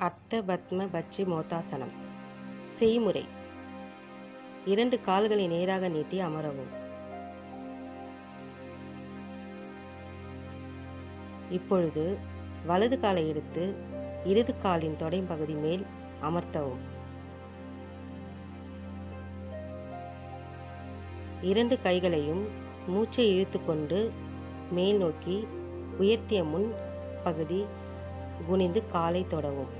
அர்த்த பத்ம பச்சி மோத்தாசனம். செய்முறை: 2 கால்களை நேராக நீட்டி அமரவும். இப்பொழுது வலது காலை எடுத்து இடது காலின் தொடைப்பகுதி மேல் அமர்த்தவும். 2 கைகளையும் மூச்சை இழுத்துக்கொண்டு மேல் நோக்கி உயர்த்திய முன் பகுதி குனிந்து காலை தொடவும்.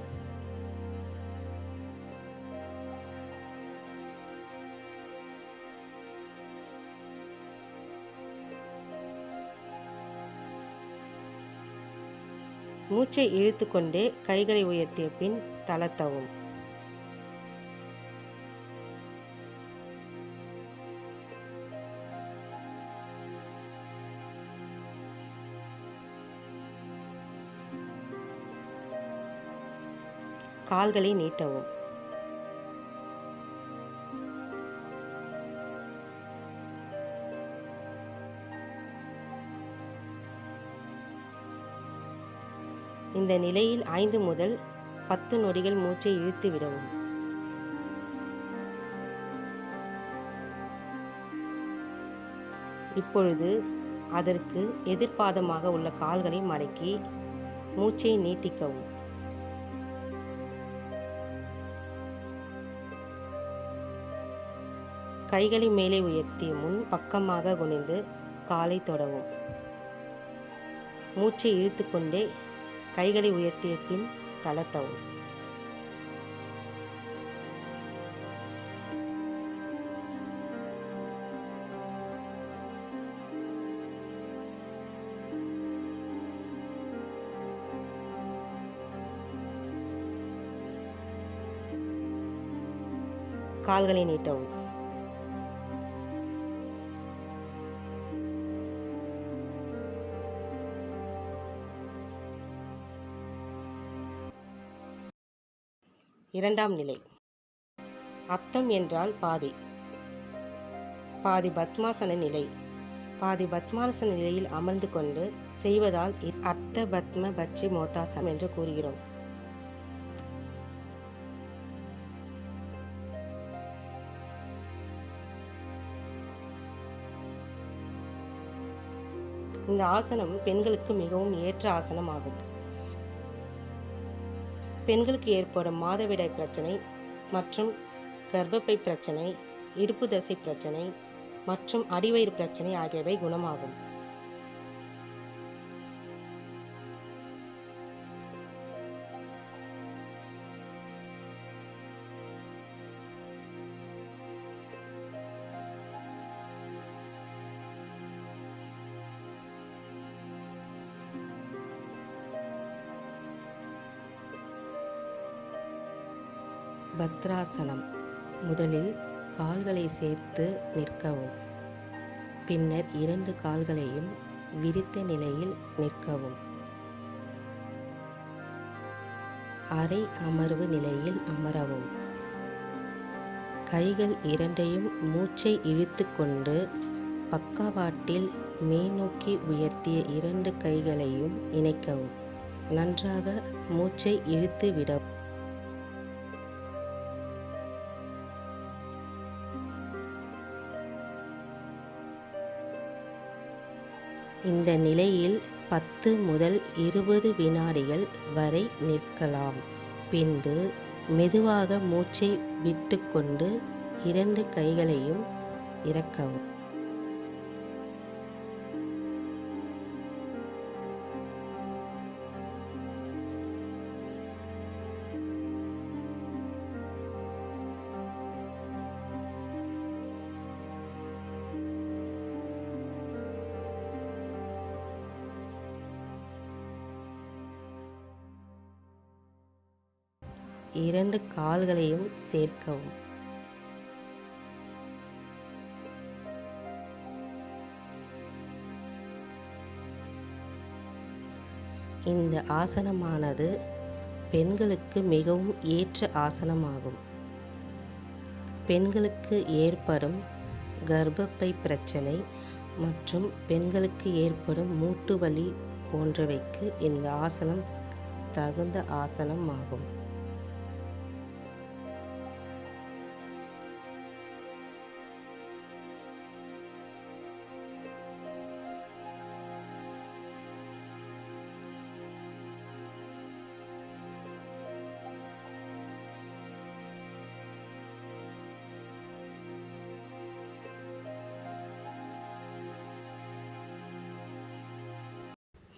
மூச்சை இழுத்துக்கொண்டே கைகளை உயர்த்திய பின் தளர்த்தவும். கால்களை நீட்டவும். இந்த நிலையில் 5 முதல் 10 நொடிகள் மூச்சை இழுத்து விடவும். இப்பொழுது அதற்கு எதிர்பாதமாக உள்ள கால்களை மடக்கி மூச்சை நீட்டிக்கவும். கைகளை மேலே உயர்த்தி முன் பக்கமாக குனிந்து காலை தொடவும். மூச்சை இழுத்துக்கொண்டே கைகளை உயர்த்திய பின் தளர்த்தவும். கால்களை நீட்டவும். இரண்டாம் நிலை. அர்த்தம் என்றால் பாதி. பாதி பத்மாசன நிலை. பாதி பத்மாசன நிலையில் அமர்ந்து கொண்டு செய்வதால் அர்த்த பத்ம பச்சி மோத்தாசனம் என்று கூறுகிறோம். இந்த ஆசனம் பெண்களுக்கு மிகவும் ஏற்ற ஆசனம் ஆகும். பெண்களுக்கு ஏற்படும் மாதவிடாய் பிரச்சனை மற்றும் கர்ப்பப்பை பிரச்சனை, இடுப்பு தசை பிரச்சனை மற்றும் அடிவயிறு பிரச்சனை ஆகியவை குணமாகும். பத்ராசனம். முதலில் கால்களை சேர்த்து நிற்கவும். பின்னர் 2 கால்களையும் விரித்த நிலையில் நிற்கவும். அரை அமர்வு நிலையில் அமரவும். கைகள் 2ஐயும் மூச்சை இழுத்து கொண்டு பக்கவாட்டில் மேல்நோக்கி உயர்த்திய 2 கைகளையும் இணைக்கவும். நன்றாக மூச்சை இழுத்து விடவும். இந்த நிலையில் 10 முதல் 20 வினாடிகள் வரை நிற்கலாம். பின்பு மெதுவாக மூச்சை விட்டுக்கொண்டு 2 கைகளையும் இறக்கவும். இரண்டு கால்களையும் சேர்க்கவும். இந்த ஆசனமானது பெண்களுக்கு மிகவும் ஏற்ற ஆசனமாகும். பெண்களுக்கு ஏற்படும் கர்ப்பப்பை பிரச்சனை மற்றும் பெண்களுக்கு ஏற்படும் மூட்டு வலி போன்றவைக்கு இந்த ஆசனம் தகுந்த ஆசனம் ஆகும்.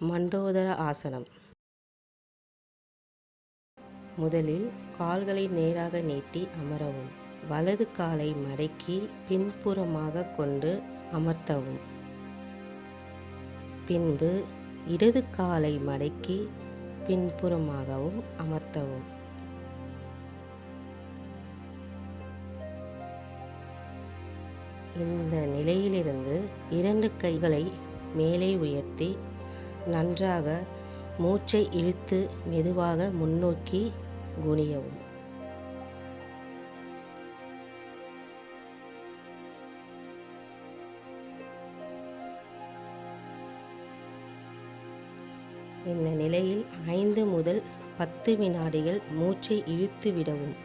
மண்டோதர ஆசனம். முதலில் கால்களை நேராக நீட்டி அமரவும். வலது காலை மடக்கி பின்புறமாக கொண்டு அமர்த்தவும். பின்பு இடது காலை மடக்கி பின்புறமாகவும் அமர்த்தவும். இந்த நிலையிலிருந்து 2 கைகளை மேலே உயர்த்தி நன்றாக மூச்சை இழுத்து மெதுவாக முன்னோக்கி குனியவும். இந்த நிலையில் 5 முதல் 10 வினாடிகள் மூச்சை இழுத்து விடவும்.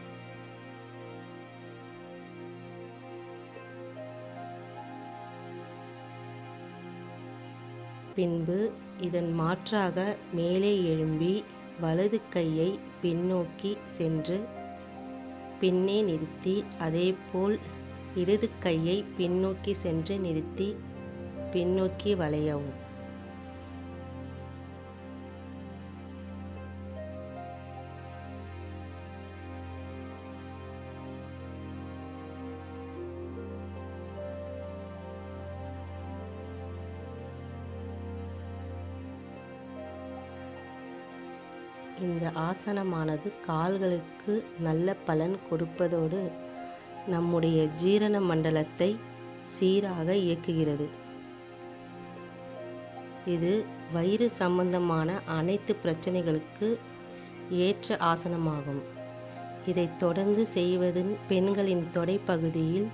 பின்பு இதன் மாற்றாக மேலே எழும்பி வலது கையை பின்னோக்கி சென்று பின்னே நிறுத்தி, அதேபோல் இடது கையை பின்னோக்கி சென்று நிறுத்தி பின்னோக்கி வளையவும். இந்த ஆசனமானது கால்களுக்கு நல்ல பலன் கொடுப்பதோடு நம்முடைய ஜீரண மண்டலத்தை சீராக இயக்குகிறது. இது வயிறு சம்பந்தமான அனைத்து பிரச்சனைகளுக்கு ஏற்ற ஆசனமாகும். இதை தொடர்ந்து செய்வதன் பெண்களின் தொடைப்பகுதியில்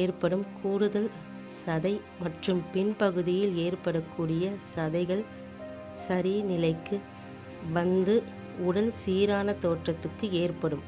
ஏற்படும் கூடுதல் சதை மற்றும் பின்பகுதியில் ஏற்படக்கூடிய சதைகள் சரி நிலைக்கு வந்து உடல் சீரான தோற்றத்துக்கு ஏற்படும்.